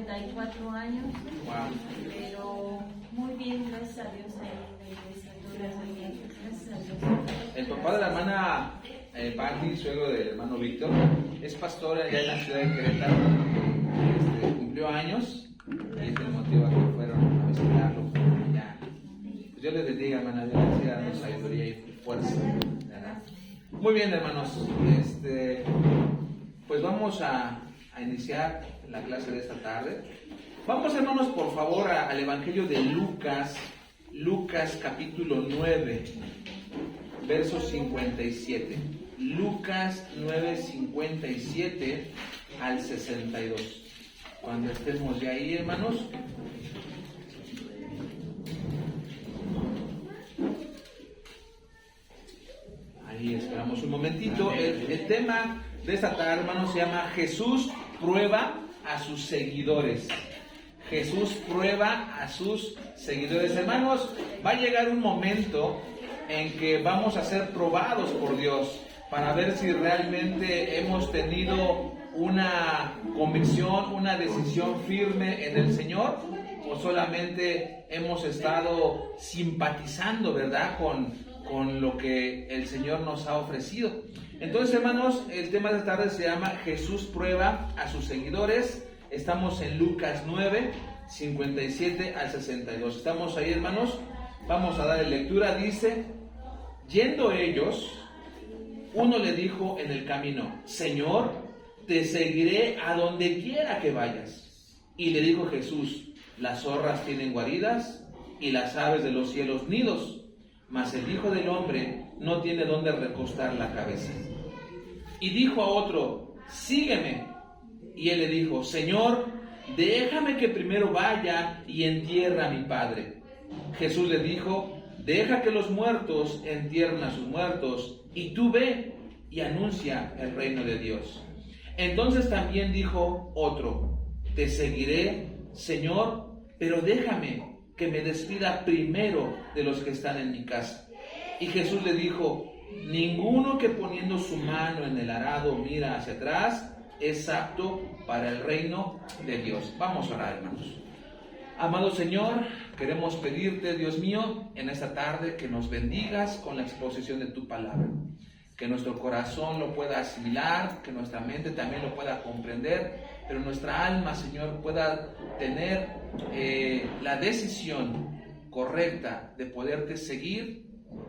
94 años, Wow. pero muy bien, gracias a Dios, ahí en la iglesia, todo muy bien, gracias a Dios. El papá de la hermana Patti, suegro del hermano Víctor, es pastor allá en la ciudad de Querétaro. Cumplió años y es el motivo a que fueron a visitarlo allá. Pues Dios les bendiga, hermana, Dios les siga dando sabiduría y fuerza, ¿verdad? Muy bien, hermanos, pues vamos a iniciar la clase de esta tarde. Vamos, hermanos, por favor, al Evangelio de Lucas capítulo 9, verso 57. Lucas 9, 57 al 62. Cuando estemos ya ahí, hermanos. Ahí esperamos un momentito. El tema de esta tarde, hermanos, se llama Jesús prueba a sus seguidores. Jesús prueba a sus seguidores. Hermanos, va a llegar un momento en que vamos a ser probados por Dios para ver si realmente hemos tenido una convicción, una decisión firme en el Señor, o solamente hemos estado simpatizando, ¿verdad?, con lo que el Señor nos ha ofrecido. Entonces, hermanos, el tema de esta tarde se llama Jesús prueba a sus seguidores. Estamos en Lucas 9, 57 al 62. Estamos ahí, hermanos. Vamos a dar lectura. Dice: yendo ellos, uno le dijo en el camino: Señor, te seguiré a donde quiera que vayas. Y le dijo Jesús: las zorras tienen guaridas y las aves de los cielos nidos, mas el Hijo del Hombre no tiene dónde recostar la cabeza. Y dijo a otro: sígueme. Y él le dijo: Señor, déjame que primero vaya y entierre a mi padre. Jesús le dijo: deja que los muertos entierren a sus muertos, y tú ve y anuncia el reino de Dios. Entonces también dijo otro: te seguiré, Señor, pero déjame que me despida primero de los que están en mi casa. Y Jesús le dijo: ninguno que poniendo su mano en el arado mira hacia atrás es apto para el reino de Dios. Vamos a orar, hermanos. Amado Señor, queremos pedirte, Dios mío, en esta tarde que nos bendigas con la exposición de tu palabra, que nuestro corazón lo pueda asimilar, que nuestra mente también lo pueda comprender, pero nuestra alma, Señor, pueda tener la decisión correcta de poderte seguir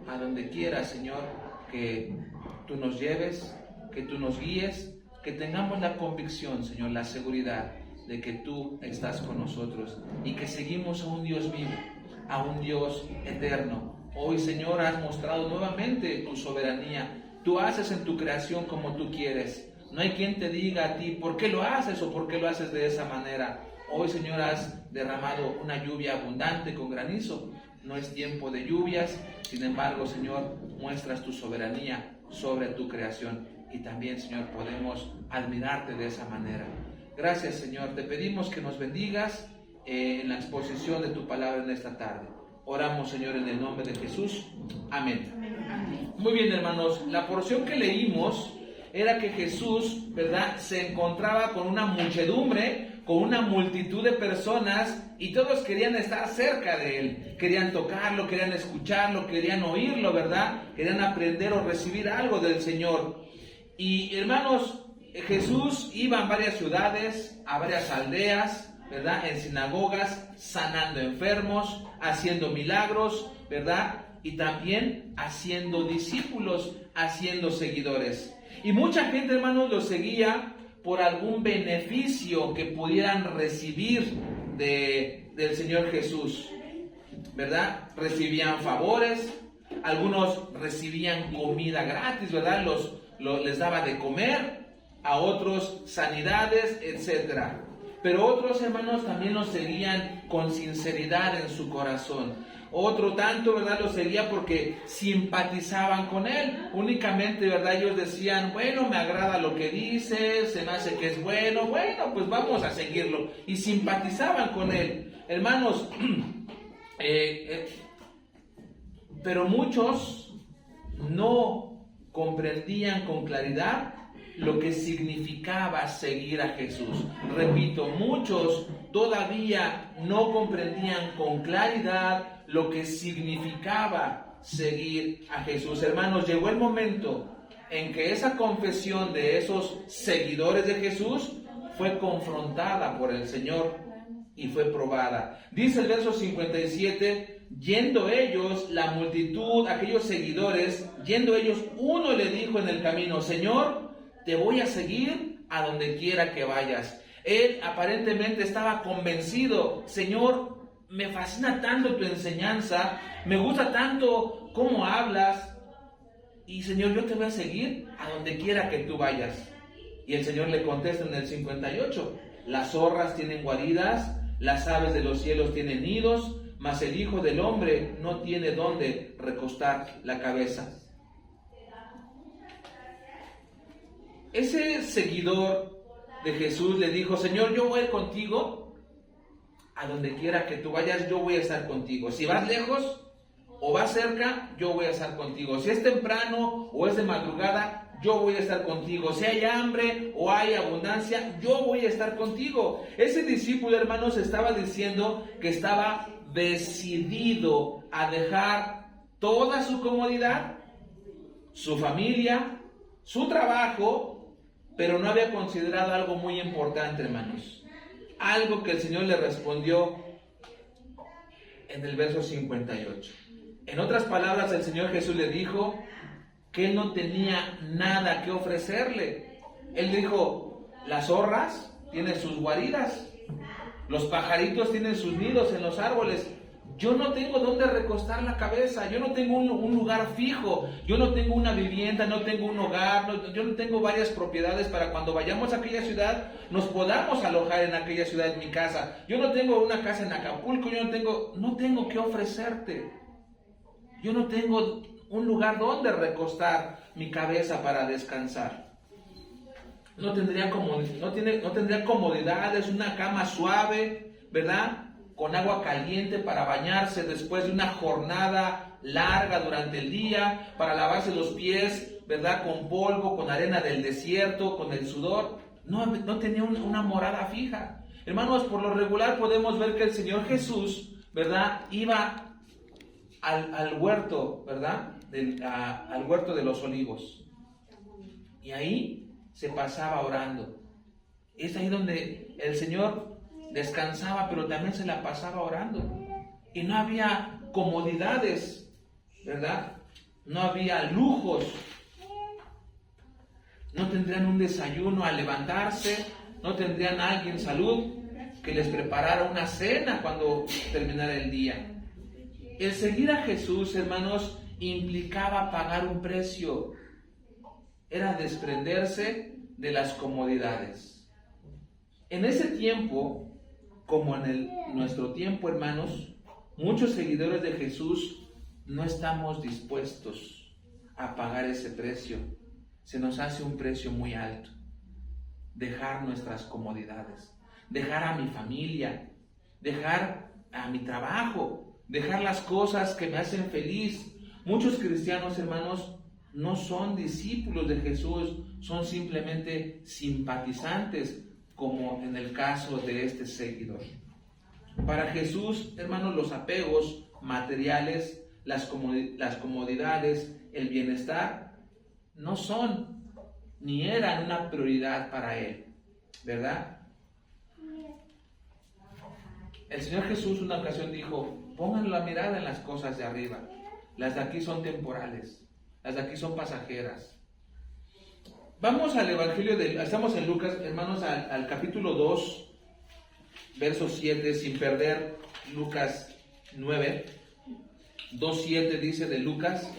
a donde quiera, Señor, que tú nos lleves, que tú nos guíes, que tengamos la convicción, Señor, la seguridad de que tú estás con nosotros y que seguimos a un Dios vivo, a un Dios eterno. Hoy, Señor, has mostrado nuevamente tu soberanía. Tú haces en tu creación como tú quieres. No hay quien te diga a ti por qué lo haces o por qué lo haces de esa manera. Hoy, Señor, has derramado una lluvia abundante con granizo. No es tiempo de lluvias, sin embargo, Señor, muestras tu soberanía sobre tu creación. Y también, Señor, podemos admirarte de esa manera. Gracias, Señor. Te pedimos que nos bendigas en la exposición de tu palabra en esta tarde. Oramos, Señor, en el nombre de Jesús. Amén. Muy bien, hermanos. La porción que leímos era que Jesús, ¿verdad?, se encontraba con una muchedumbre, con una multitud de personas, y todos querían estar cerca de él. Querían tocarlo, querían escucharlo, querían oírlo, ¿verdad? Querían aprender o recibir algo del Señor. Y, hermanos, Jesús iba a varias ciudades, a varias aldeas, ¿verdad?, en sinagogas, sanando enfermos, haciendo milagros, ¿verdad?, y también haciendo discípulos, haciendo seguidores. Y mucha gente, hermanos, lo seguía por algún beneficio que pudieran recibir del Señor Jesús, ¿verdad? Recibían favores, algunos recibían comida gratis, ¿verdad? Les daba de comer, a otros sanidades, etcétera. Pero otros, hermanos, también los seguían con sinceridad en su corazón. Otro tanto, ¿verdad?, lo seguía porque simpatizaban con él. Únicamente, ¿verdad?, ellos decían: bueno, me agrada lo que dice, se me hace que es bueno, pues vamos a seguirlo. Y simpatizaban con él. Hermanos, pero muchos no comprendían con claridad lo que significaba seguir a Jesús. Repito, muchos todavía no comprendían con claridad lo que significaba seguir a Jesús. Hermanos, llegó el momento en que esa confesión de esos seguidores de Jesús fue confrontada por el Señor y fue probada. Dice el verso 57, yendo ellos, la multitud, aquellos seguidores, yendo ellos, uno le dijo en el camino, Señor, te voy a seguir a donde quiera que vayas. Él aparentemente estaba convencido, Señor, me fascina tanto tu enseñanza, me gusta tanto cómo hablas, y Señor, yo te voy a seguir a donde quiera que tú vayas. Y el Señor le contesta en el 58, las zorras tienen guaridas, las aves de los cielos tienen nidos, mas el Hijo del Hombre no tiene dónde recostar la cabeza. Ese seguidor de Jesús le dijo, Señor, yo voy a ir contigo, a donde quiera que tú vayas, yo voy a estar contigo. Si vas lejos o vas cerca, yo voy a estar contigo. Si es temprano o es de madrugada, yo voy a estar contigo. Si hay hambre o hay abundancia, yo voy a estar contigo. Ese discípulo, hermanos, estaba diciendo que estaba decidido a dejar toda su comodidad, su familia, su trabajo, pero no había considerado algo muy importante, hermanos. Algo que el Señor le respondió en el verso 58. En otras palabras, el Señor Jesús le dijo que Él no tenía nada que ofrecerle. Él dijo, las zorras tienen sus guaridas, los pajaritos tienen sus nidos en los árboles. Yo no tengo dónde recostar la cabeza, yo no tengo un lugar fijo, yo no tengo una vivienda, no tengo un hogar, yo no tengo varias propiedades para cuando vayamos a aquella ciudad nos podamos alojar en aquella ciudad, en mi casa. Yo no tengo una casa en Acapulco, yo no tengo que ofrecerte. Yo no tengo un lugar donde recostar mi cabeza para descansar. No tendría comodidades, una cama suave, ¿verdad? Con agua caliente para bañarse después de una jornada larga durante el día, para lavarse los pies, ¿verdad? Con polvo, con arena del desierto, con el sudor. No tenía una morada fija. Hermanos, por lo regular podemos ver que el Señor Jesús, ¿verdad? Iba al huerto, ¿verdad? Al huerto de los olivos. Y ahí se pasaba orando. Es ahí donde el Señor descansaba, pero también se la pasaba orando. Y no había comodidades, ¿verdad? No había lujos. No tendrían un desayuno al levantarse, no tendrían a alguien salud que les preparara una cena cuando terminara el día. El seguir a Jesús, hermanos, implicaba pagar un precio. Era desprenderse de las comodidades. En ese tiempo, como en nuestro tiempo, hermanos, muchos seguidores de Jesús no estamos dispuestos a pagar ese precio. Se nos hace un precio muy alto. Dejar nuestras comodidades, dejar a mi familia, dejar a mi trabajo, dejar las cosas que me hacen feliz. Muchos cristianos, hermanos, no son discípulos de Jesús, son simplemente simpatizantes, como en el caso de este seguidor. Para Jesús, hermanos, los apegos materiales, las comodidades, el bienestar, no son ni eran una prioridad para Él, ¿verdad? El Señor Jesús una ocasión dijo, pongan la mirada en las cosas de arriba. Las de aquí son temporales, las de aquí son pasajeras. Vamos al Evangelio estamos en Lucas, hermanos, al capítulo 2, verso 7, sin perder Lucas 9. 2:7 dice de Lucas,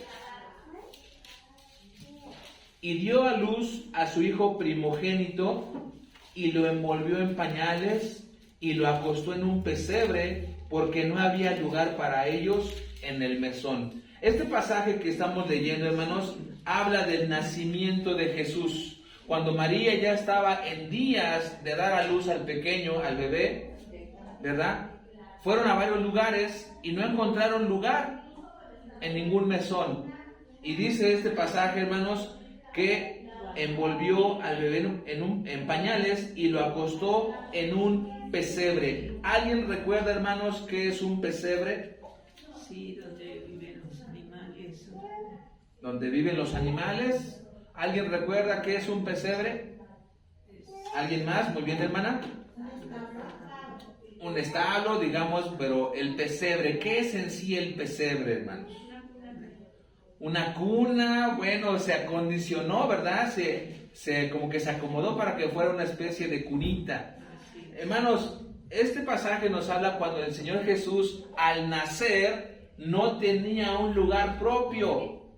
y dio a luz a su hijo primogénito, y lo envolvió en pañales, y lo acostó en un pesebre, porque no había lugar para ellos en el mesón. Este pasaje que estamos leyendo, hermanos, habla del nacimiento de Jesús. Cuando María ya estaba en días de dar a luz al pequeño, al bebé, ¿verdad? Fueron a varios lugares y no encontraron lugar en ningún mesón. Y dice este pasaje, hermanos, que envolvió al bebé en pañales y lo acostó en un pesebre. ¿Alguien recuerda, hermanos, qué es un pesebre? Sí, donde viven los animales. ¿Donde viven los animales? ¿Alguien recuerda qué es un pesebre? ¿Alguien más? Muy bien, hermana. Un establo, digamos, pero el pesebre, ¿qué es en sí el pesebre, hermanos? Una cuna, bueno, se acondicionó, ¿verdad? Como que se acomodó para que fuera una especie de cunita. Hermanos, este pasaje nos habla cuando el Señor Jesús, al nacer, no tenía un lugar propio.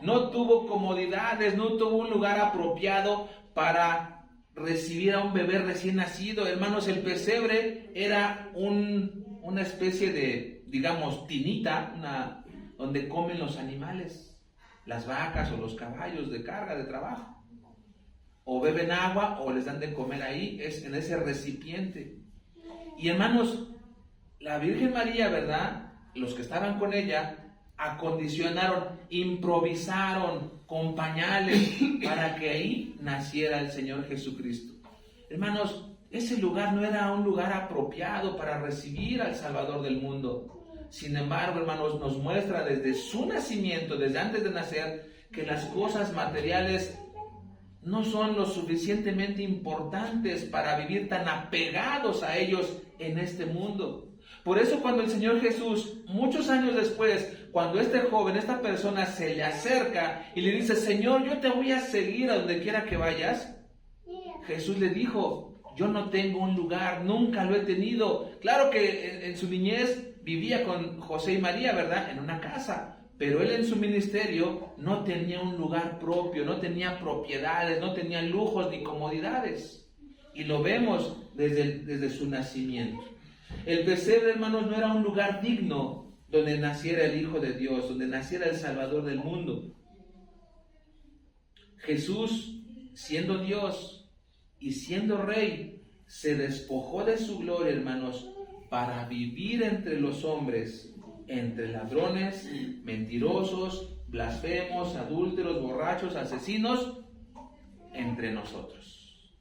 No tuvo comodidades, no tuvo un lugar apropiado para recibir a un bebé recién nacido. Hermanos, el pesebre era una especie de, digamos, tinita, donde comen los animales, las vacas o los caballos de carga, de trabajo. O beben agua o les dan de comer ahí, es en ese recipiente. Y hermanos, la Virgen María, ¿verdad? Los que estaban con ella acondicionaron, improvisaron con pañales para que ahí naciera el Señor Jesucristo. Hermanos, ese lugar no era un lugar apropiado para recibir al Salvador del mundo. Sin embargo, hermanos, nos muestra desde su nacimiento, desde antes de nacer, que las cosas materiales no son lo suficientemente importantes para vivir tan apegados a ellos en este mundo. Por eso cuando el Señor Jesús, muchos años después, cuando este joven, esta persona se le acerca y le dice, Señor, yo te voy a seguir a donde quiera que vayas, Jesús le dijo, yo no tengo un lugar, nunca lo he tenido. Claro que en su niñez vivía con José y María, ¿verdad? En una casa. Pero él en su ministerio no tenía un lugar propio, no tenía propiedades, no tenía lujos ni comodidades. Y lo vemos desde su nacimiento. El pesebre, hermanos, no era un lugar digno donde naciera el Hijo de Dios, donde naciera el Salvador del mundo. Jesús, siendo Dios y siendo Rey, se despojó de su gloria, hermanos, para vivir entre los hombres, entre ladrones, mentirosos, blasfemos, adúlteros, borrachos, asesinos, entre nosotros.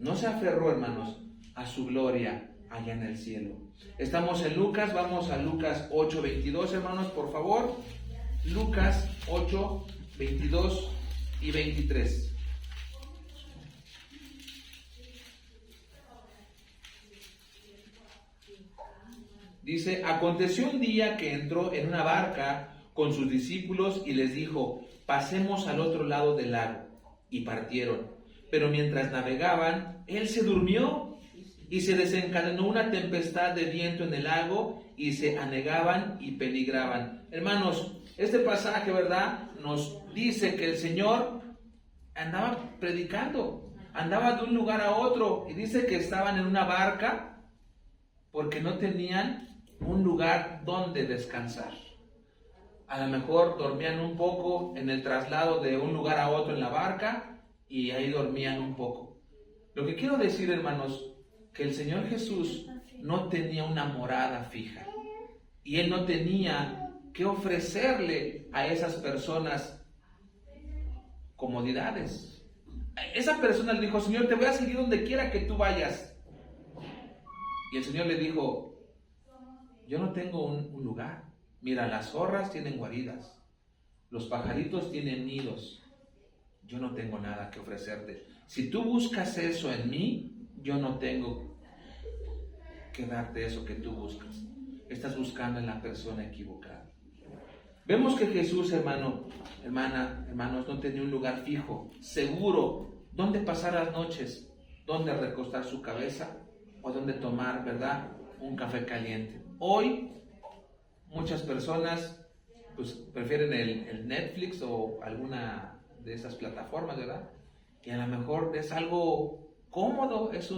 No se aferró, hermanos, a su gloria allá en el cielo. Estamos en Lucas, vamos a Lucas 8:22, hermanos, por favor. Lucas 8:22 y 23. Dice, aconteció un día que entró en una barca con sus discípulos y les dijo, pasemos al otro lado del lago. Y partieron. Pero mientras navegaban, él se durmió y se desencadenó una tempestad de viento en el lago y se anegaban y peligraban. Hermanos, este pasaje, ¿verdad?, nos dice que el Señor andaba predicando, andaba de un lugar a otro y dice que estaban en una barca porque no tenían un lugar donde descansar. A lo mejor dormían un poco en el traslado de un lugar a otro en la barca y ahí dormían un poco. Lo que quiero decir, hermanos, que el Señor Jesús no tenía una morada fija y Él no tenía que ofrecerle a esas personas comodidades. Esa persona le dijo, Señor, te voy a seguir donde quiera que tú vayas. Y el Señor le dijo, yo no tengo un lugar. Mira, las zorras tienen guaridas, los pajaritos tienen nidos. Yo no tengo nada que ofrecerte. Si tú buscas eso en mí, yo no tengo que darte eso que tú buscas. Estás buscando en la persona equivocada. Vemos que Jesús, hermanos, no tenía un lugar fijo, seguro, donde pasar las noches, donde recostar su cabeza o donde tomar, ¿verdad?, un café caliente. Hoy, muchas personas pues prefieren el Netflix o alguna de esas plataformas, ¿verdad? Y a lo mejor es algo cómodo, es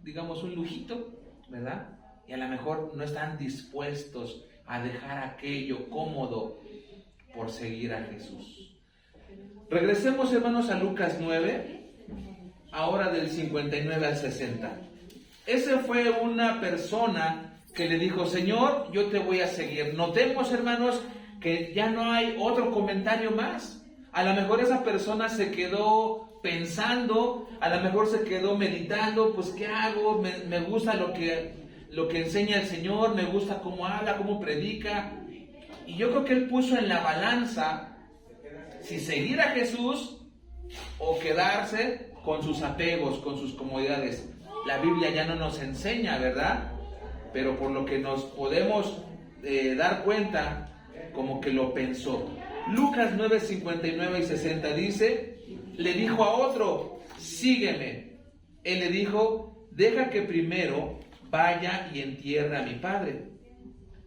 digamos, un lujito, ¿verdad? Y a lo mejor no están dispuestos a dejar aquello cómodo por seguir a Jesús. Regresemos, hermanos, a Lucas 9, ahora del 59 al 60. Ese fue una persona que le dijo, Señor, yo te voy a seguir. Notemos, hermanos, que ya no hay otro comentario más. A lo mejor esa persona se quedó pensando, a lo mejor se quedó meditando, pues ¿qué hago? Me gusta lo que enseña el Señor, me gusta cómo habla, cómo predica. Y yo creo que él puso en la balanza si seguir a Jesús o quedarse con sus apegos, con sus comodidades. La Biblia ya no nos enseña, ¿verdad? Pero por lo que nos podemos dar cuenta, como que lo pensó. Lucas 9, 59 y 60 dice, le dijo a otro, sígueme. Él le dijo, deja que primero vaya y entierre a mi padre.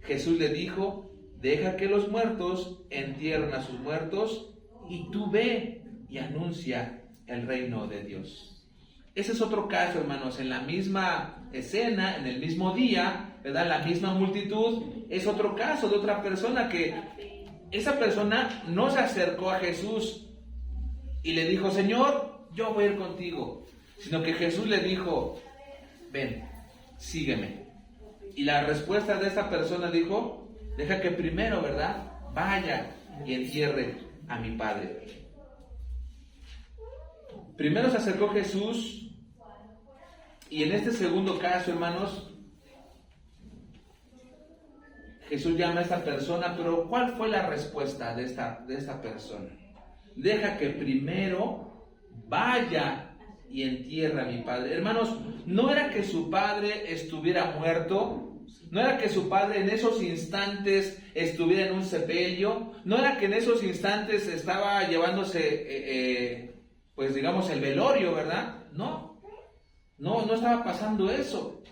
Jesús le dijo, deja que los muertos entierren a sus muertos y tú ve y anuncia el reino de Dios. Ese es otro caso, hermanos, en la misma escena, en el mismo día, ¿verdad? La misma multitud, es otro caso de otra persona que esa persona no se acercó a Jesús y le dijo, Señor, yo voy a ir contigo, sino que Jesús le dijo, ven, sígueme. Y la respuesta de esa persona dijo, deja que primero, ¿verdad?, vaya y entierre a mi padre. Primero se acercó Jesús y en este segundo caso, hermanos, Jesús llama a esta persona, pero ¿cuál fue la respuesta de esta persona? Deja que primero vaya y entierre a mi padre. Hermanos, no era que su padre estuviera muerto, no era que su padre en esos instantes estuviera en un sepelio, no era que en esos instantes estaba llevándose, pues digamos, el velorio, ¿verdad? No estaba pasando eso.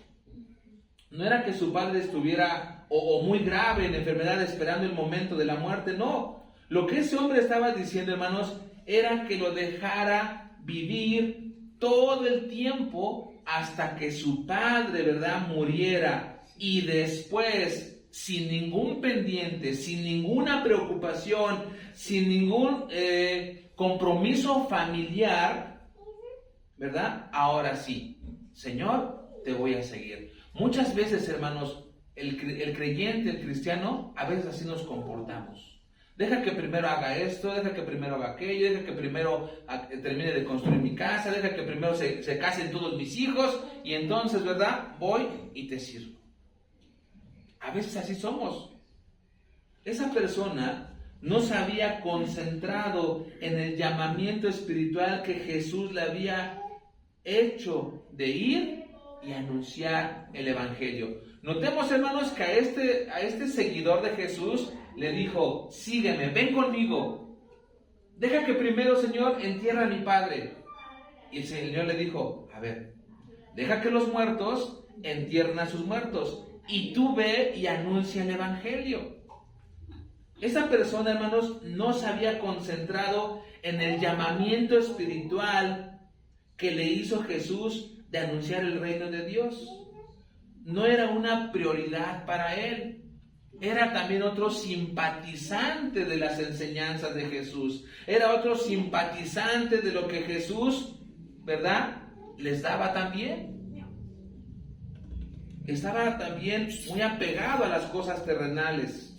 No era que su padre estuviera o muy grave en enfermedad esperando el momento de la muerte, no. Lo que ese hombre estaba diciendo, hermanos, era que lo dejara vivir todo el tiempo hasta que su padre, ¿verdad?, muriera. Y después, sin ningún pendiente, sin ninguna preocupación, sin ningún compromiso familiar, ¿verdad? Ahora sí, Señor, te voy a seguir. Muchas veces, hermanos, el creyente, el cristiano, a veces así nos comportamos. Deja que primero haga esto, deja que primero haga aquello, deja que primero termine de construir mi casa, deja que primero se casen todos mis hijos y entonces, ¿verdad?, voy y te sirvo. A veces así somos. Esa persona no se había concentrado en el llamamiento espiritual que Jesús le había hecho de ir y anunciar el evangelio. Notemos, hermanos, que a este seguidor de Jesús le dijo, sígueme, ven conmigo. Deja que primero, Señor, entierre a mi padre. Y el Señor le dijo, a ver, deja que los muertos entierren a sus muertos. Y tú ve y anuncia el evangelio. Esa persona, hermanos, no se había concentrado en el llamamiento espiritual que le hizo Jesús de anunciar el reino de Dios. No era una prioridad para él. Era también otro simpatizante de las enseñanzas de Jesús. Era otro simpatizante de lo que Jesús, ¿verdad?, les daba también. Estaba también muy apegado a las cosas terrenales.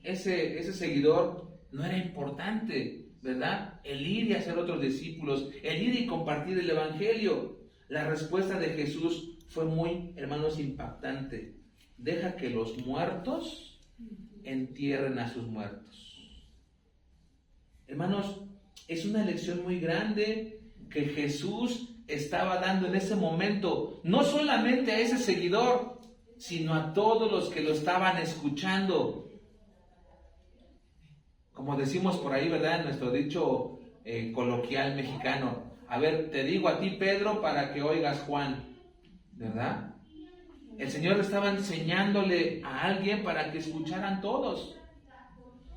Ese seguidor no era importante, ¿verdad?, el ir y hacer otros discípulos, el ir y compartir el evangelio. La respuesta de Jesús fue muy, hermanos, impactante. Deja que los muertos entierren a sus muertos. Hermanos, es una lección muy grande que Jesús estaba dando en ese momento, no solamente a ese seguidor, sino a todos los que lo estaban escuchando. Como decimos por ahí, ¿verdad?, en nuestro dicho coloquial mexicano, a ver, te digo a ti, Pedro, para que oigas, Juan, ¿verdad? El Señor estaba enseñándole a alguien para que escucharan todos.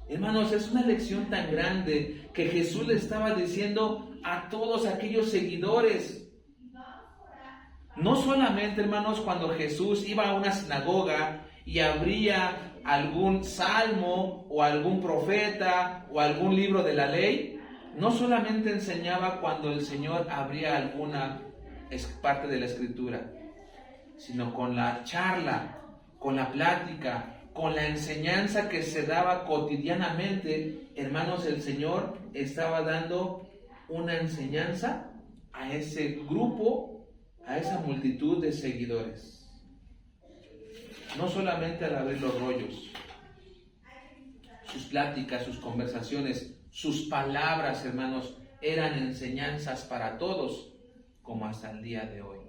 Hermanos, es una lección tan grande que Jesús le estaba diciendo a todos aquellos seguidores. No solamente, hermanos, cuando Jesús iba a una sinagoga y abría algún salmo o algún profeta o algún libro de la ley, no solamente enseñaba cuando el Señor abría alguna parte de la Escritura, sino con la charla, con la plática, con la enseñanza que se daba cotidianamente, hermanos, el Señor estaba dando una enseñanza a ese grupo, a esa multitud de seguidores. No solamente al abrir los rollos, sus pláticas, sus conversaciones, sus palabras, hermanos, eran enseñanzas para todos, como hasta el día de hoy.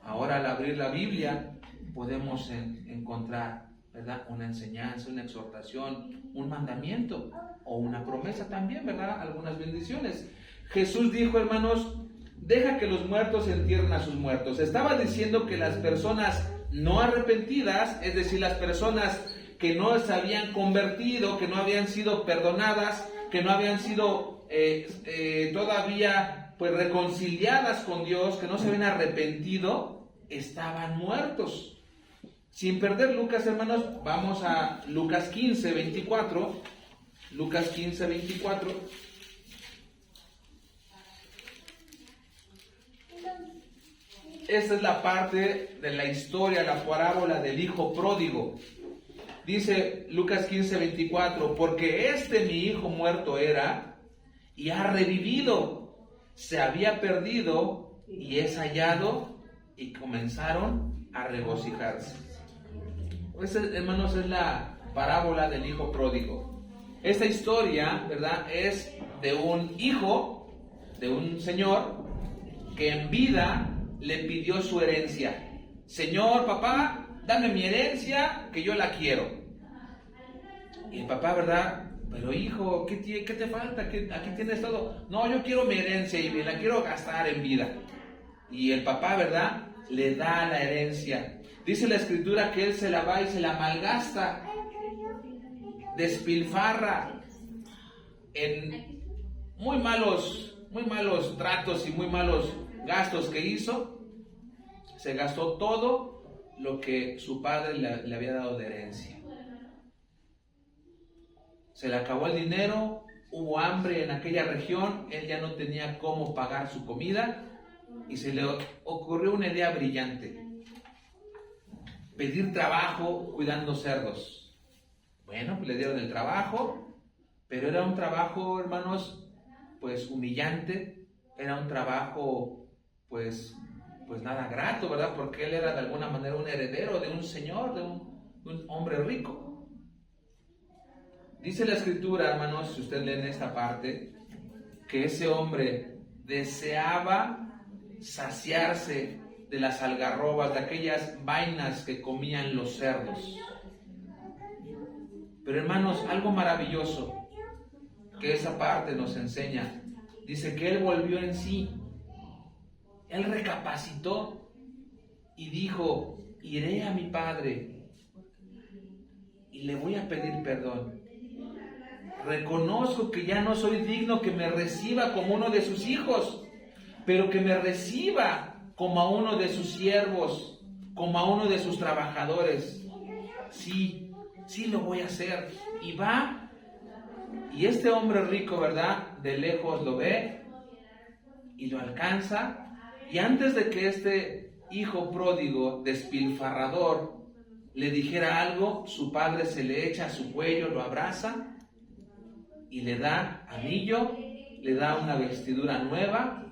Ahora, al abrir la Biblia, podemos encontrar, ¿verdad?, una enseñanza, una exhortación, un mandamiento o una promesa también, ¿verdad?, algunas bendiciones. Jesús dijo, hermanos, deja que los muertos entierren a sus muertos. Estaba diciendo que las personas no arrepentidas, es decir, las personas que no se habían convertido, que no habían sido perdonadas, que no habían sido todavía pues reconciliadas con Dios, que no se habían arrepentido, estaban muertos. Sin perder Lucas, hermanos, vamos a Lucas 15, 24. Lucas 15, 24. Esta es la parte de la historia, la parábola del hijo pródigo. Dice Lucas 15, 24, porque mi hijo muerto era y ha revivido, se había perdido y es hallado, y comenzaron a regocijarse. Esta, hermanos, es la parábola del hijo pródigo. Esta historia, ¿verdad?, es de un hijo, de un señor que en vida le pidió su herencia. Señor, papá, dame mi herencia, que yo la quiero. Y el papá, ¿verdad? Pero hijo, ¿qué te falta? Aquí tienes todo. No, yo quiero mi herencia y me la quiero gastar en vida. Y el papá, ¿verdad?, le da la herencia. Dice la Escritura que él se la va y se la malgasta, despilfarra en muy malos tratos y muy malos gastos que hizo. Se gastó todo lo que su padre le había dado de herencia. Se le acabó el dinero, hubo hambre en aquella región, él ya no tenía cómo pagar su comida y se le ocurrió una idea brillante: pedir trabajo cuidando cerdos. Bueno, pues le dieron el trabajo, pero era un trabajo, hermanos, pues humillante, era un trabajo pues nada grato, ¿verdad? Porque él era de alguna manera un heredero de un señor, de un hombre rico. Dice la Escritura, hermanos, si usted lee en esta parte, que ese hombre deseaba saciarse de las algarrobas, de aquellas vainas que comían los cerdos. Pero, hermanos, algo maravilloso que esa parte nos enseña. Dice que él volvió en sí. Él recapacitó y dijo: iré a mi padre y le voy a pedir perdón. Reconozco que ya no soy digno que me reciba como uno de sus hijos, pero que me reciba como a uno de sus siervos, como a uno de sus trabajadores. Sí lo voy a hacer. Y va, y este hombre rico, ¿verdad?, de lejos lo ve y lo alcanza. Y antes de que este hijo pródigo, despilfarrador, le dijera algo, su padre se le echa a su cuello, lo abraza y le da anillo, le da una vestidura nueva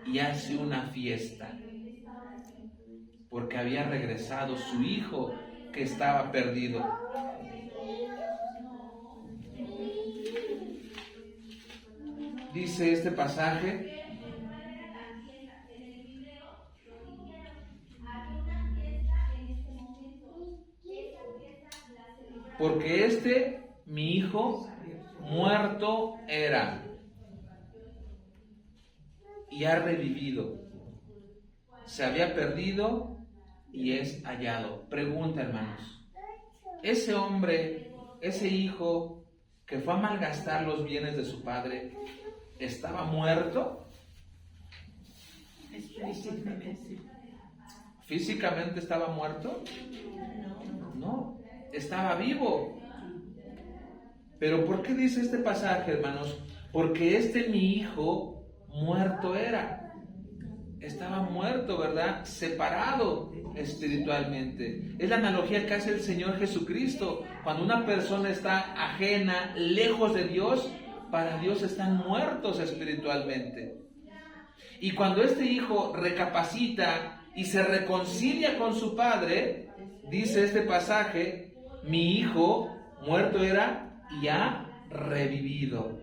y hace una fiesta, porque había regresado su hijo que estaba perdido. Dice este pasaje: porque mi hijo muerto era y ha revivido, se había perdido y es hallado. Pregunta, hermanos, ese hombre, ese hijo que fue a malgastar los bienes de su padre, ¿estaba muerto? ¿Físicamente estaba muerto? No, estaba vivo. Pero ¿por qué dice este pasaje, hermanos? Porque mi hijo muerto era. estaba muerto, ¿verdad? Separado espiritualmente. Es la analogía que hace el Señor Jesucristo. Cuando una persona está ajena, lejos de Dios, para Dios están muertos espiritualmente. Y cuando este hijo recapacita y se reconcilia con su padre, dice este pasaje, mi hijo muerto era y ha revivido,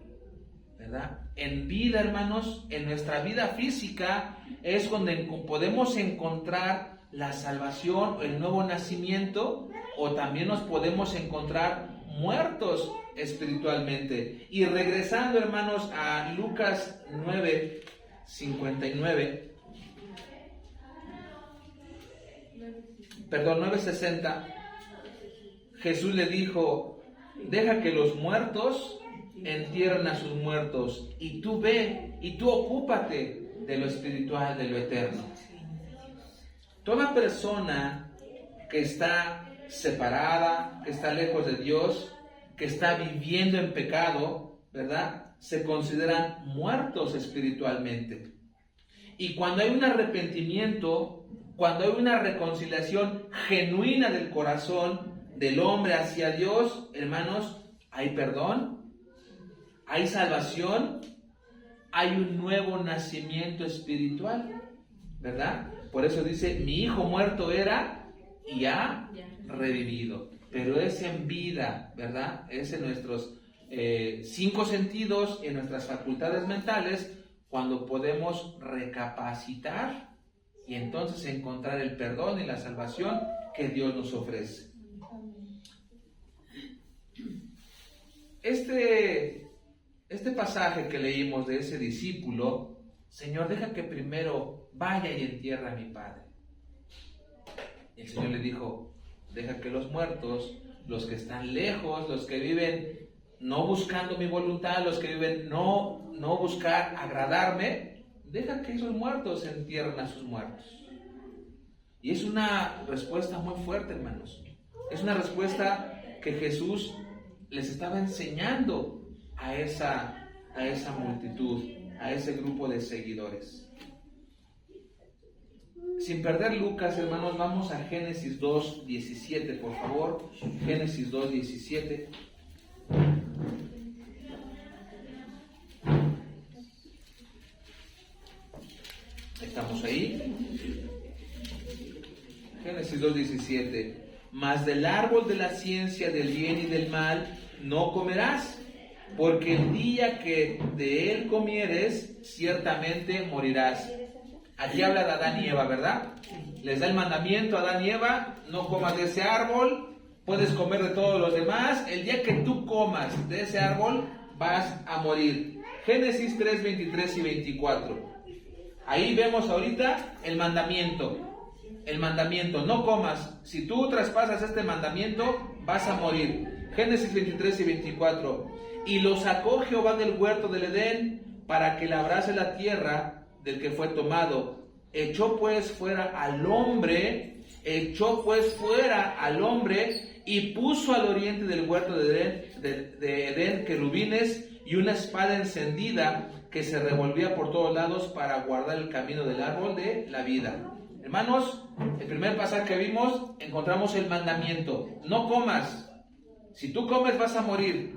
¿verdad? En vida, hermanos, en nuestra vida física es donde podemos encontrar la salvación, el nuevo nacimiento, o también nos podemos encontrar muertos espiritualmente. Y regresando, hermanos, a Lucas 9:60, Jesús le dijo, deja que los muertos entierren a sus muertos, y tú ve, y tú ocúpate de lo espiritual, de lo eterno. Toda persona que está separada, que está lejos de Dios, que está viviendo en pecado, ¿verdad?, se consideran muertos espiritualmente. Y cuando hay un arrepentimiento, cuando hay una reconciliación genuina del corazón del hombre hacia Dios, hermanos, hay perdón, hay salvación, hay un nuevo nacimiento espiritual, ¿verdad? Por eso dice, mi hijo muerto era y ha revivido. Pero es en vida, ¿verdad? Es en nuestros 5 sentidos, en nuestras facultades mentales, cuando podemos recapacitar y entonces encontrar el perdón y la salvación que Dios nos ofrece. Este pasaje que leímos de ese discípulo, Señor, deja que primero vaya y entierre a mi padre. Y el Señor le dijo, deja que los muertos, los que están lejos, los que viven no buscando mi voluntad, los que viven no buscar agradarme, deja que esos muertos entierren a sus muertos. Y es una respuesta muy fuerte, hermanos. Es una respuesta que Jesús les estaba enseñando a esa multitud, a ese grupo de seguidores. Sin perder Lucas, hermanos, vamos a Génesis 2:17, por favor. Génesis 2:17. ¿Estamos ahí? Génesis 2:17. Mas del árbol de la ciencia del bien y del mal no comerás, porque el día que de él comieres, ciertamente morirás. Aquí habla de Adán y Eva, ¿verdad? Les da el mandamiento a Adán y Eva, no comas de ese árbol, puedes comer de todos los demás, el día que tú comas de ese árbol, vas a morir. Génesis 3:23 y 24. Ahí vemos ahorita el mandamiento, no comas, si tú traspasas este mandamiento, vas a morir. Génesis 23 y 24. Y lo sacó Jehová del huerto del Edén para que labrase la tierra del que fue tomado. Echó pues fuera al hombre y puso al oriente del huerto de Edén querubines y una espada encendida que se revolvía por todos lados para guardar el camino del árbol de la vida. Hermanos, el primer pasaje que vimos, encontramos el mandamiento, no comas, si tú comes vas a morir.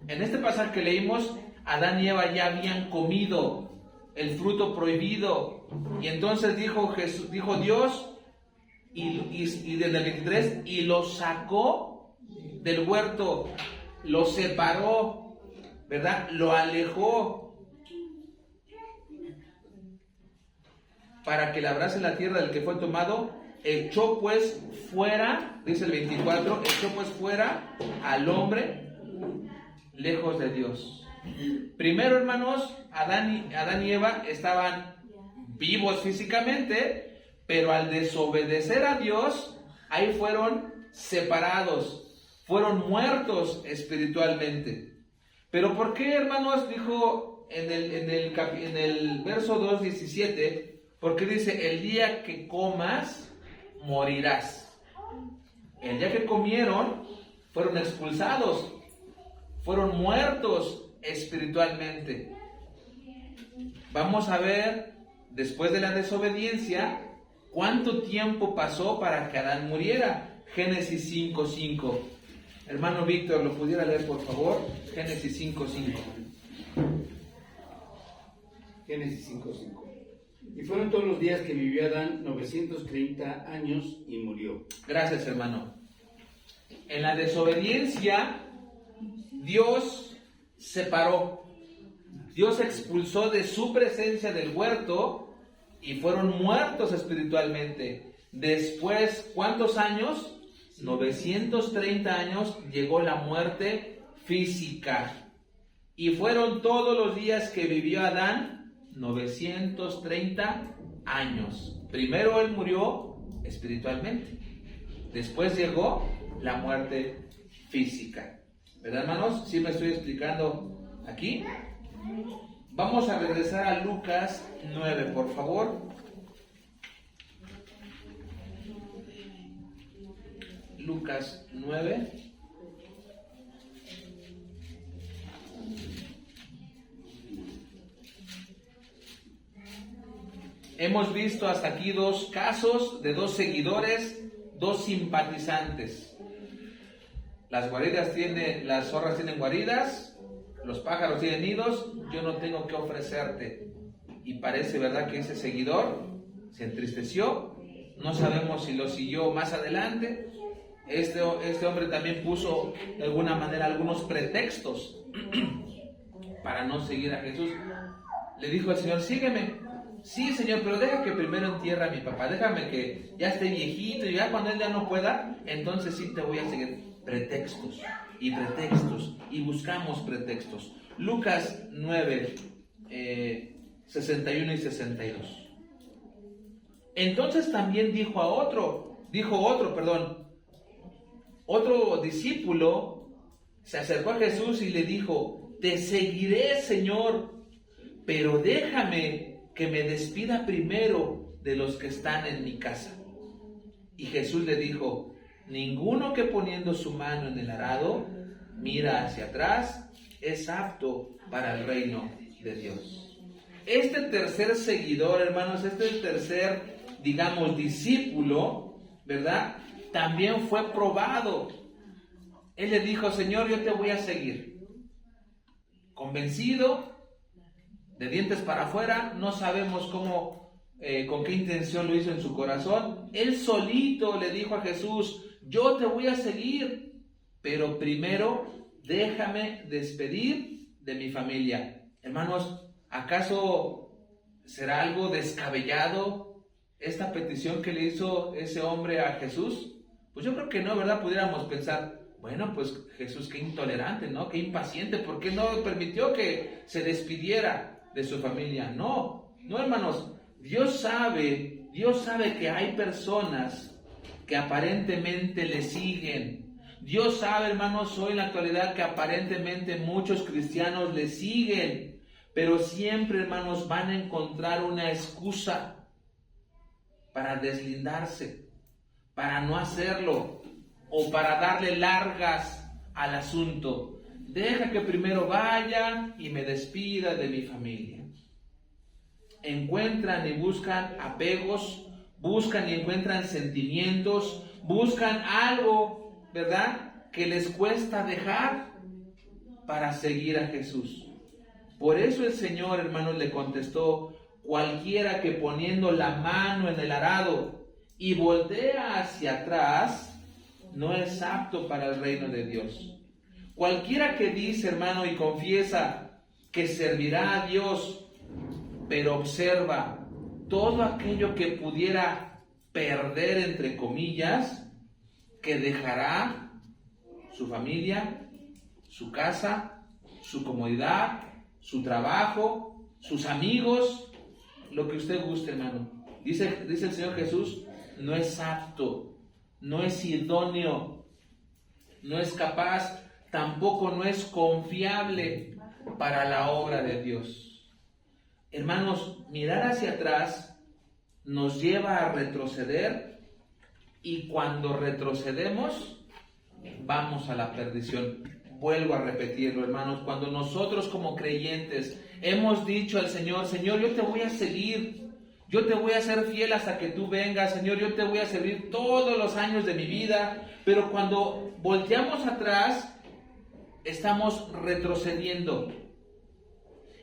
En este pasaje que leímos, Adán y Eva ya habían comido el fruto prohibido, y entonces dijo Dios, y desde el 23, y lo sacó del huerto, lo separó, ¿verdad? Lo alejó para que labrase la tierra del que fue tomado. Echó pues fuera, dice el 24, echó pues fuera al hombre lejos de Dios. Primero, hermanos, Adán y Eva estaban vivos físicamente, pero al desobedecer a Dios, ahí fueron separados, fueron muertos espiritualmente. Pero ¿por qué, hermanos? Dijo en el verso 2:17, porque dice, el día que comas, morirás. El día que comieron, fueron expulsados, fueron muertos espiritualmente. Vamos a ver después de la desobediencia, ¿cuánto tiempo pasó para que Adán muriera? Génesis 5:5. Hermano Víctor, ¿lo pudiera leer, por favor? Génesis 5:5. Génesis 5:5. Y fueron todos los días que vivió Adán 930 años y murió. Gracias, hermano. En la desobediencia, Dios separó. Dios expulsó de su presencia del huerto y fueron muertos espiritualmente. Después, ¿cuántos años? 930 años llegó la muerte física. Y fueron todos los días que vivió Adán 930 años. Primero él murió espiritualmente. Después llegó la muerte física. ¿Verdad, hermanos? ¿Sí me estoy explicando aquí? Vamos a regresar a Lucas 9, por favor. Lucas 9. Hemos visto hasta aquí dos casos de dos seguidores, dos simpatizantes. Las zorras tienen guaridas, los pájaros tienen nidos, yo no tengo que ofrecerte. Y parece, ¿verdad?, que ese seguidor se entristeció. No sabemos si lo siguió más adelante. Este hombre también puso de alguna manera algunos pretextos para no seguir a Jesús. Le dijo al Señor: sígueme. Sí, Señor, pero deja que primero entierre a mi papá. Déjame que ya esté viejito y ya cuando él ya no pueda, entonces sí te voy a seguir. Pretextos y buscamos pretextos. Lucas 9, 61 y 62. Entonces también dijo otro discípulo se acercó a Jesús y le dijo: te seguiré, Señor, pero déjame que me despida primero de los que están en mi casa. Y Jesús le dijo: ninguno que poniendo su mano en el arado mira hacia atrás es apto para el reino de Dios. Este tercer seguidor, hermanos, este tercer, digamos, discípulo, ¿verdad?, también fue probado. Él le dijo: Señor, yo te voy a seguir. Convencido, de dientes para afuera, no sabemos con qué intención lo hizo en su corazón. Él solito le dijo a Jesús: yo te voy a seguir, pero primero déjame despedir de mi familia. Hermanos, ¿acaso será algo descabellado esta petición que le hizo ese hombre a Jesús? Pues yo creo que no, ¿verdad? Pudiéramos pensar: bueno, pues Jesús, qué intolerante, ¿no? Qué impaciente, ¿por qué no permitió que se despidiera de su familia? No, hermanos, Dios sabe que hay personas que aparentemente le siguen. Dios sabe, hermanos, hoy en la actualidad que aparentemente muchos cristianos le siguen, pero siempre, hermanos, van a encontrar una excusa para deslindarse, para no hacerlo o para darle largas al asunto. Deja que primero vaya y me despida de mi familia. Encuentran y buscan apegos, buscan y encuentran sentimientos, buscan algo, ¿verdad?, que les cuesta dejar para seguir a Jesús. Por eso el Señor, hermanos, le contestó: cualquiera que poniendo la mano en el arado y voltea hacia atrás, no es apto para el reino de Dios. Cualquiera que dice, hermano, y confiesa que servirá a Dios, pero observa todo aquello que pudiera perder, entre comillas, que dejará su familia, su casa, su comodidad, su trabajo, sus amigos, lo que usted guste, hermano. Dice el Señor Jesús: no es apto, no es idóneo, no es capaz, tampoco no es confiable para la obra de Dios. Hermanos, mirar hacia atrás nos lleva a retroceder, y cuando retrocedemos vamos a la perdición. Vuelvo a repetirlo, hermanos, cuando nosotros como creyentes hemos dicho al Señor: Señor, yo te voy a seguir, Yo te voy a ser fiel hasta que tú vengas, Señor, yo te voy a servir todos los años de mi vida. Pero cuando volteamos atrás, estamos retrocediendo.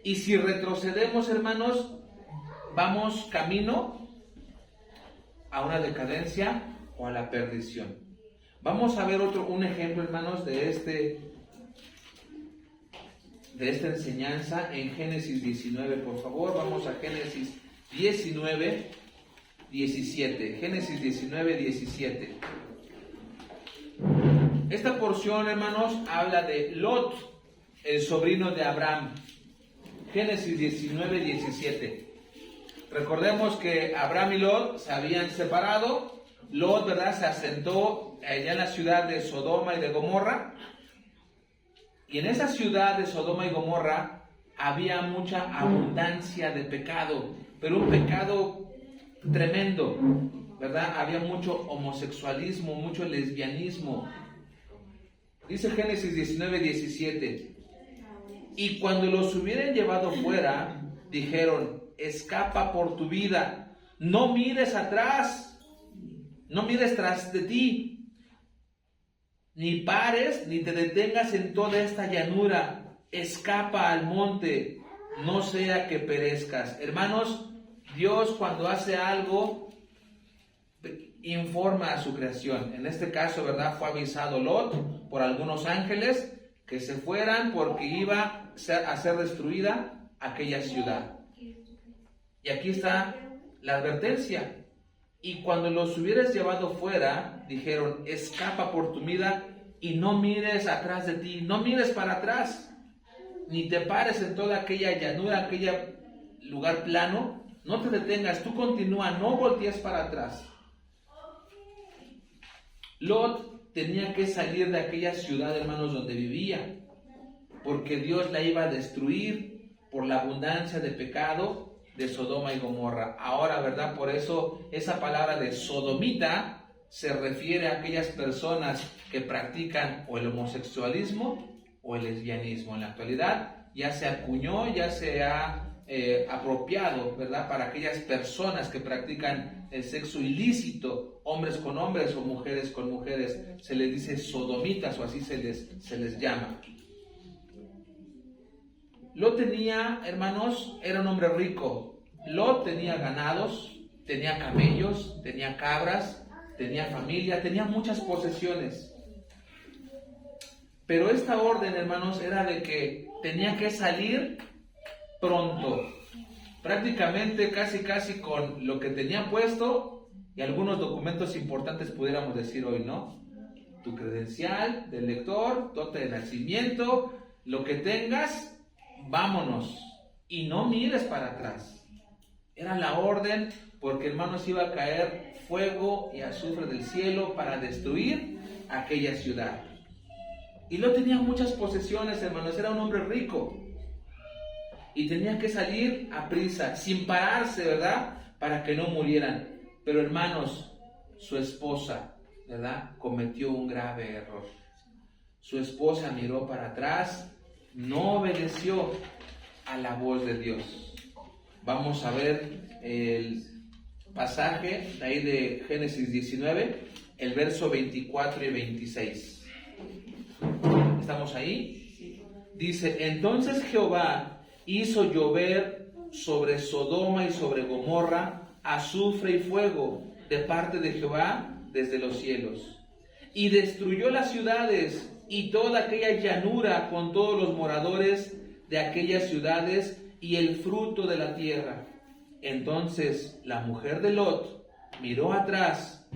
Y si retrocedemos, hermanos, vamos camino a una decadencia o a la perdición. Vamos a ver un ejemplo, hermanos, de esta enseñanza en Génesis 19, por favor. Vamos a Génesis 19, 17. Génesis 19, 17. Esta porción, hermanos, habla de Lot, el sobrino de Abraham. Génesis 19, 17. Recordemos que Abraham y Lot se habían separado. Lot, ¿verdad?, se asentó allá en la ciudad de Sodoma y de Gomorra. Y en esa ciudad de Sodoma y Gomorra había mucha abundancia de pecado, pero un pecado tremendo, ¿verdad? Había mucho homosexualismo, mucho lesbianismo. Dice Génesis 19, 17. Y cuando los hubieran llevado fuera, dijeron: escapa por tu vida, no mires atrás, no mires tras de ti, ni pares ni te detengas en toda esta llanura, escapa al monte, no sea que perezcas. Hermanos, Dios cuando hace algo informa a su creación. En este caso, ¿verdad?, fue avisado Lot por algunos ángeles que se fueran porque iba a ser destruida aquella ciudad. Y aquí está la advertencia. Y cuando los hubieras llevado fuera, dijeron: escapa por tu vida y no mires atrás de ti, no mires para atrás, ni te pares en toda aquella llanura, aquel lugar plano, no te detengas, tú continúa, no voltees para atrás. Lot tenía que salir de aquella ciudad, hermanos, donde vivía, porque Dios la iba a destruir por la abundancia de pecado de Sodoma y Gomorra. Ahora, ¿verdad? Por eso esa palabra de sodomita se refiere a aquellas personas que practican o el homosexualismo o el lesbianismo. En la actualidad ya se acuñó, ya se ha apropiado, ¿verdad?, para aquellas personas que practican el sexo ilícito, hombres con hombres o mujeres con mujeres. Se les dice sodomitas, o así se les llama. Lot tenía, hermanos, era un hombre rico. Lot tenía ganados, tenía camellos, tenía cabras, tenía familia, tenía muchas posesiones. Pero esta orden, hermanos, era de que tenía que salir pronto. Prácticamente casi con lo que tenía puesto y algunos documentos importantes, pudiéramos decir hoy, ¿no? Tu credencial del lector, tu acta de nacimiento, lo que tengas, vámonos. Y no mires para atrás. Era la orden, porque, hermanos, iba a caer fuego y azufre del cielo para destruir aquella ciudad. Y Lot tenía muchas posesiones, hermanos, era un hombre rico. Y tenía que salir a prisa, sin pararse, ¿verdad?, para que no murieran. Pero, hermanos, su esposa, ¿verdad?, cometió un grave error. Su esposa miró para atrás, no obedeció a la voz de Dios. Vamos a ver el pasaje de ahí de Génesis 19, el verso 24 y 26. ¿Estamos ahí? Dice: entonces Jehová hizo llover sobre Sodoma y sobre Gomorra azufre y fuego de parte de Jehová desde los cielos, y destruyó las ciudades y toda aquella llanura con todos los moradores de aquellas ciudades y el fruto de la tierra. Entonces la mujer de Lot miró atrás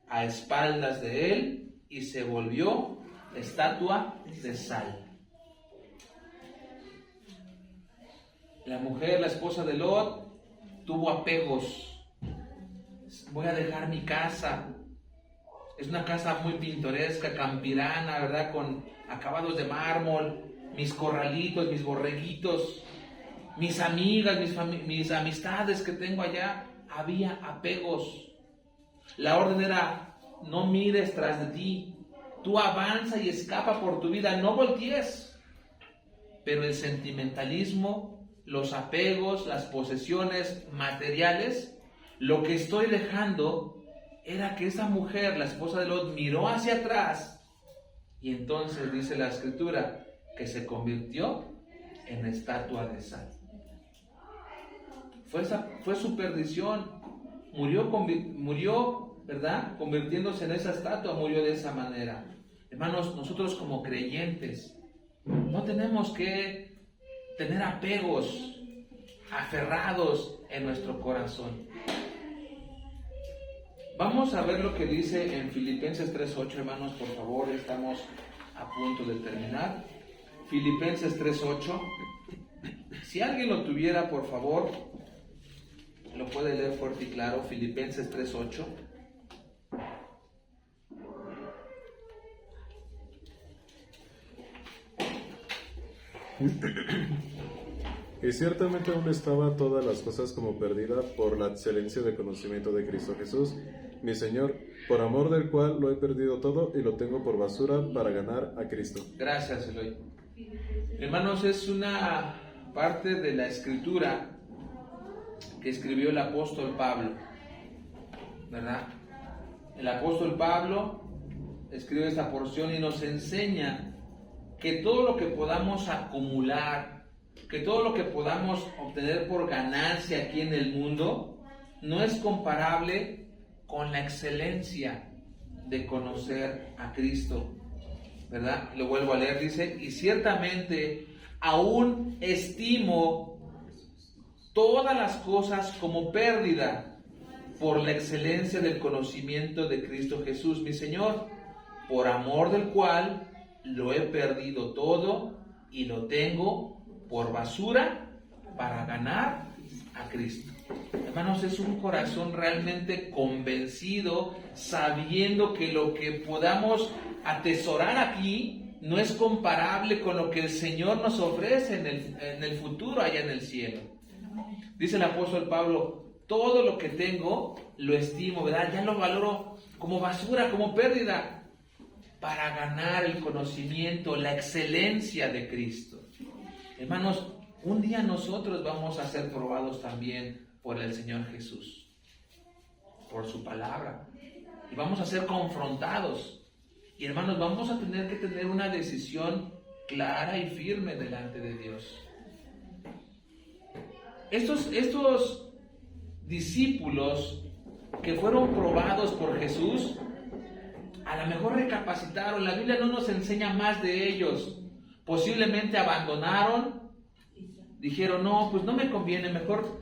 a espaldas de él y se volvió estatua de sal. La mujer, la esposa de Lot, tuvo apegos. Voy a dejar mi casa. Es una casa muy pintoresca, campirana, ¿verdad?, con acabados de mármol, mis corralitos, mis borreguitos, mis amigas, mis amistades que tengo allá. Había apegos. La orden era: no mires tras de ti, tú avanza y escapa por tu vida, no voltees. Pero el sentimentalismo los apegos, las posesiones materiales, lo que estoy dejando era que esa mujer, la esposa de Lot, miró hacia atrás y entonces dice la escritura que se convirtió en estatua de sal. Fue su perdición. Murió, ¿verdad? Convirtiéndose en esa estatua, murió de esa manera. Hermanos, nosotros como creyentes no tenemos que tener apegos aferrados en nuestro corazón. Vamos a ver lo que dice en Filipenses 3:8, hermanos, por favor, estamos a punto de terminar. Filipenses 3:8. Si alguien lo tuviera, por favor, lo puede leer fuerte y claro. Filipenses 3:8. Y ciertamente aún estaba todas las cosas como perdida por la excelencia de conocimiento de Cristo Jesús, mi Señor, por amor del cual lo he perdido todo y lo tengo por basura para ganar a Cristo. Gracias, Eloy. Hermanos, es una parte de la escritura que escribió el apóstol Pablo, ¿verdad? El apóstol Pablo escribe esta porción y nos enseña que todo lo que podamos acumular, que todo lo que podamos obtener por ganancia aquí en el mundo, no es comparable con la excelencia de conocer a Cristo, ¿verdad? Lo vuelvo a leer, dice, y ciertamente aún estimo todas las cosas como pérdida por la excelencia del conocimiento de Cristo Jesús, mi Señor, por amor del cual lo he perdido todo y lo tengo por basura para ganar a Cristo. Hermanos, es un corazón realmente convencido, sabiendo que lo que podamos atesorar aquí no es comparable con lo que el Señor nos ofrece en el futuro allá en el cielo. Dice el apóstol Pablo, todo lo que tengo lo estimo, ¿verdad? Ya lo valoro como basura, como pérdida, para ganar el conocimiento, la excelencia de Cristo. Hermanos, un día nosotros vamos a ser probados también por el Señor Jesús, por su palabra, y vamos a ser confrontados. Y hermanos, vamos a tener que tener una decisión clara y firme delante de Dios. Estos discípulos que fueron probados por Jesús, a lo mejor recapacitaron. La Biblia no nos enseña más de ellos. Posiblemente abandonaron, dijeron, no, pues no me conviene, mejor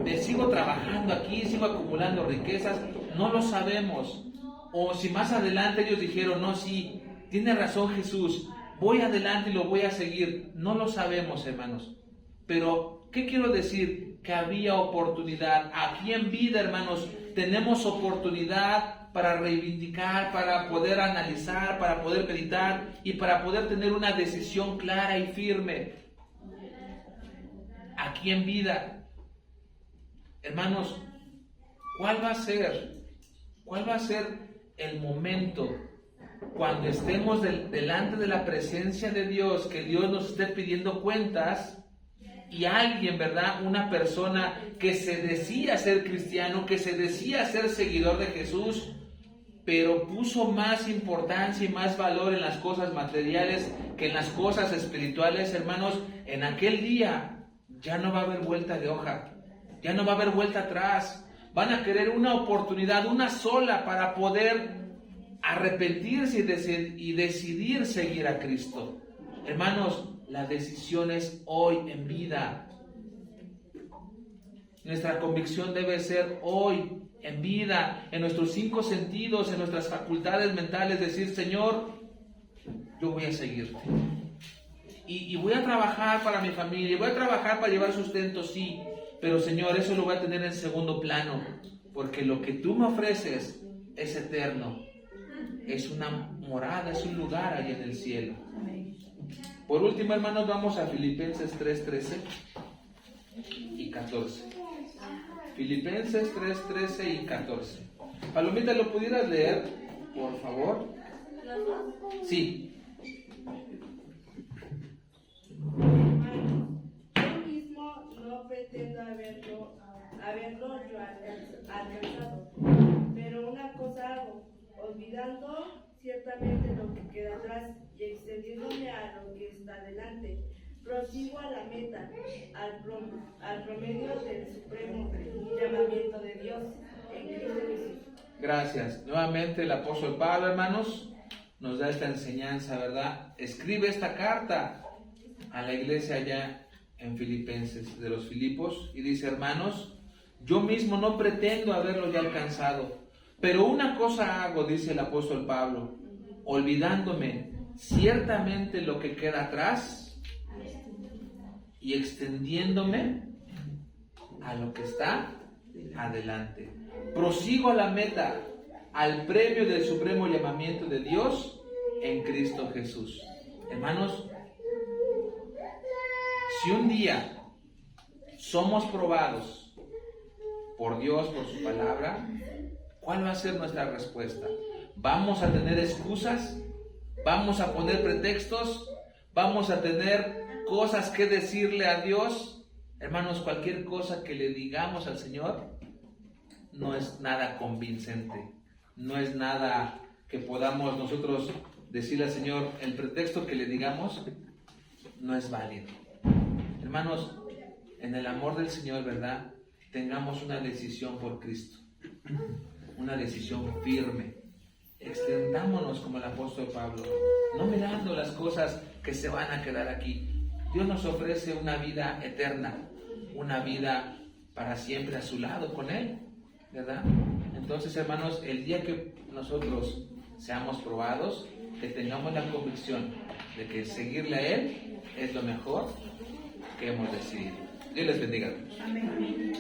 me sigo trabajando aquí, sigo acumulando riquezas. No lo sabemos. O si más adelante ellos dijeron, no, sí, tiene razón Jesús, voy adelante y lo voy a seguir. No lo sabemos, hermanos. Pero, ¿qué quiero decir? Que había oportunidad. Aquí en vida, hermanos, tenemos oportunidad para reivindicar, para poder analizar, para poder meditar y para poder tener una decisión clara y firme. Aquí en vida, hermanos, ¿cuál va a ser el momento cuando estemos delante de la presencia de Dios, que Dios nos esté pidiendo cuentas? Y alguien, ¿verdad? Una persona que se decía ser cristiano, que se decía ser seguidor de Jesús, pero puso más importancia y más valor en las cosas materiales que en las cosas espirituales. Hermanos, en aquel día ya no va a haber vuelta de hoja, ya no va a haber vuelta atrás. Van a querer una oportunidad, una sola, para poder arrepentirse y decidir seguir a Cristo. Hermanos, la decisión es hoy en vida. Nuestra convicción debe ser hoy en vida, en nuestros 5 sentidos, en nuestras facultades mentales, decir, Señor, yo voy a seguirte. Y voy a trabajar para mi familia, voy a trabajar para llevar sustento, sí, pero Señor, eso lo voy a tener en segundo plano, porque lo que tú me ofreces es eterno. Es una morada, es un lugar ahí en el cielo. Por último, hermanos, vamos a Filipenses 3:13 y 14. Filipenses 3:13 y 14. Palomita, ¿lo pudieras leer, por favor? Sí. pretendo haberlo yo alcanzado, pero una cosa hago, olvidando ciertamente lo que queda atrás y extendiéndome a lo que está delante. Prosigo a la meta, al promedio del supremo llamamiento de Dios en Cristo Jesús. Gracias. Nuevamente el apóstol Pablo, hermanos, nos da esta enseñanza, ¿verdad? Escribe esta carta a la iglesia allá en Filipenses, de los Filipos, y dice: hermanos, yo mismo no pretendo haberlo ya alcanzado, pero una cosa hago, dice el apóstol Pablo, olvidándome ciertamente lo que queda atrás y extendiéndome a lo que está adelante. Prosigo a la meta, al premio del supremo llamamiento de Dios en Cristo Jesús. Hermanos, si un día somos probados por Dios, por su palabra, ¿cuál va a ser nuestra respuesta? ¿Vamos a tener excusas? ¿Vamos a poner pretextos? ¿Vamos a tener cosas que decirle a Dios? Hermanos, cualquier cosa que le digamos al Señor no es nada convincente, no es nada que podamos nosotros decirle al Señor. El pretexto que le digamos no es válido. Hermanos, en el amor del Señor, ¿verdad? Tengamos una decisión por Cristo, una decisión firme. Extendámonos como el apóstol Pablo, no mirando las cosas que se van a quedar aquí. Dios nos ofrece una vida eterna, una vida para siempre a su lado con Él, ¿verdad? Entonces, hermanos, el día que nosotros seamos probados, que tengamos la convicción de que seguirle a Él es lo mejor que hemos decidido. Dios les bendiga a todos. Amén.